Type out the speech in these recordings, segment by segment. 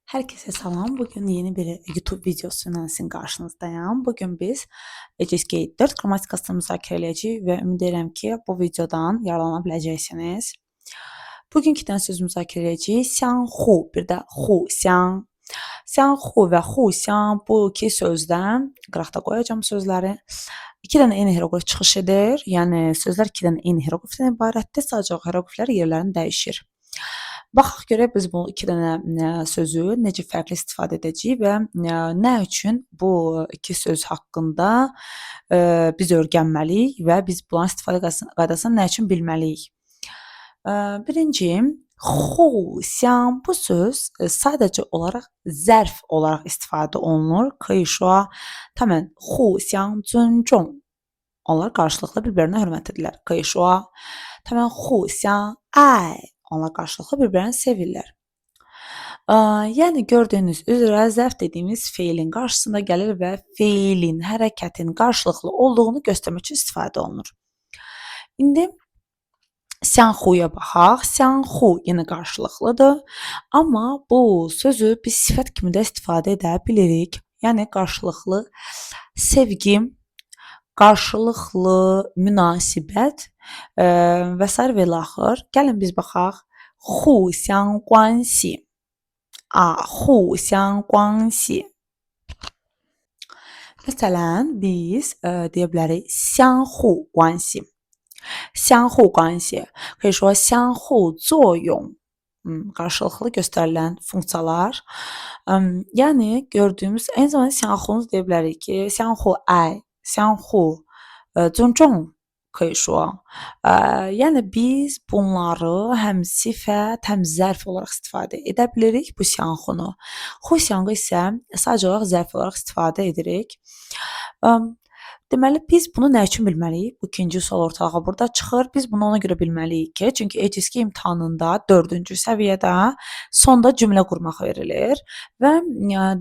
Herkese salam. Bugün yeni bir YouTube videosuyla sizin qarşınızdayım. Bugün biz ECSG 4 qrammatikasını müzakirə edəcəyik və ümid edirəm ki, bu videodan yararlana biləcəksiniz. Bugünkü dənə söz müzakirə edəcəyik. Xianhu, bir də hu, xiang. Xianhu və hu, xiang bu iki sözdən qıraqda qoyacağım sözləri. İki dənə eyni heroqlif çıxış edir. Yəni sözlər iki dənə eyni heroqlifdən ibarətdir. Sadəcə heroqliflər yerlərini dəyişir. Baxaq görək biz bu iki dənə sözü necə fərqli istifadə edəcəyik və nə üçün bu iki söz haqqında biz öyrənməliyik və biz bunların istifadə qaydasını nə üçün bilməliyik. Birinci, xu, xiang bu söz sadəcə olaraq zərf olaraq istifadə olunur. 可以说他们互相尊重. Onlar qarşılıqlı bir-birinə hörmət edirlər. 可以说他们互相爱. Onlar qarşılıqlı bir-birini sevirlər. Yəni gördüyünüz üzrə zərf dediyimiz feilin qarşısında gəlir və feilin, hərəkətin qarşılıqlı olduğunu göstərmək üçün istifadə olunur. İndi xianhuya baxaq. Xianhu yenə qarşılıqlıdır. Amma bu sözü biz sifət kimi də istifadə edə bilirik. Yəni qarşılıqlı sevgi, qarşılıqlı münasibət və s. və ilaxır. Gəlin biz baxaq. 互相关系互相关系. Məsələn, biz deyə bilərik 相互关系. 相互关系可以说相互作用. Qarşılıqlı göstərilən funksiyalar. Yəni gördüyümüz eyni zamanda 相互deyə bilərik ki, 相互爱, 相互尊重. 可以说yəni biz bunları həm sifət, həm zərf olaraq istifadə edə bilirik bu xianhunu. Hu xiangı isə sadəcə olaraq zərf olaraq istifadə edirik. Deməli biz bunu nə üçün bilməliyik? Bu ikinci sual ortalığa burada çıxır. Biz bunu ona görə bilməliyik ki, çünki ECSG imtahanında 4-cü səviyyədə sonda cümlə qurmaq verilir və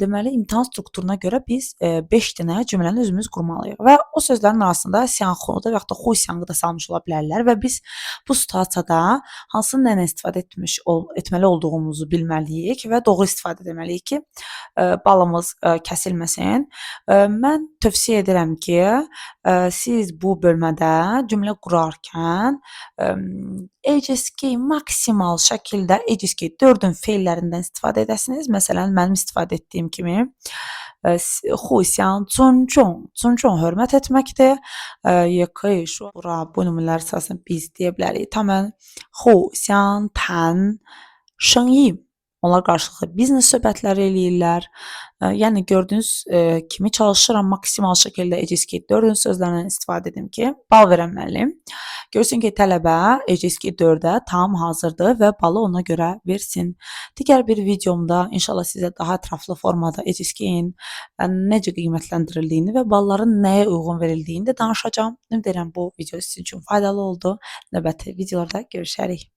deməli imtahan strukturuna görə biz 5 dənə cümləni özümüz qurmalıyıq və o sözlərin arasında xianhunu da və yaxud da hu xiangı da salmış ola bilərlər və biz bu situasiyada hansı nəylə istifadə etməli olduğumuzu bilməliyik və doğru istifadə etməliyik ki, balımız kəsilməsin. Mən tövsiyə edirəm ki, siz bu bölmədə cümlə qurarkən ECSG maksimal şəkildə ECSG 4-ün feillərindən istifadə edəsiniz. Məsələn, mənim istifadə etdiyim kimi 互相尊重, 尊重hörmət etməkdir. 也可以说 bura bu nümunələr əsasında biz deyə bilərik. 他们互相谈生意. Onlar qarşılıqlı biznes söhbətləri eləyirlər. Yəni gördüyünüz kimi çalışıram maksimal şəkildə ECSG 4-ün sözlərindən istifadə edim ki, bal verəm müəllim. Görsün ki, tələbə ECSG 4-ə tam hazırdır və balı ona görə versin. Digər bir videomda inşallah sizə daha ətraflı formada ECSG-in necə qiymətləndirildiyini və balların nəyə uyğun verildiyini də danışacağam. Ümid edirəm bu video sizin üçün faydalı oldu. Növbəti videolarda görüşərik.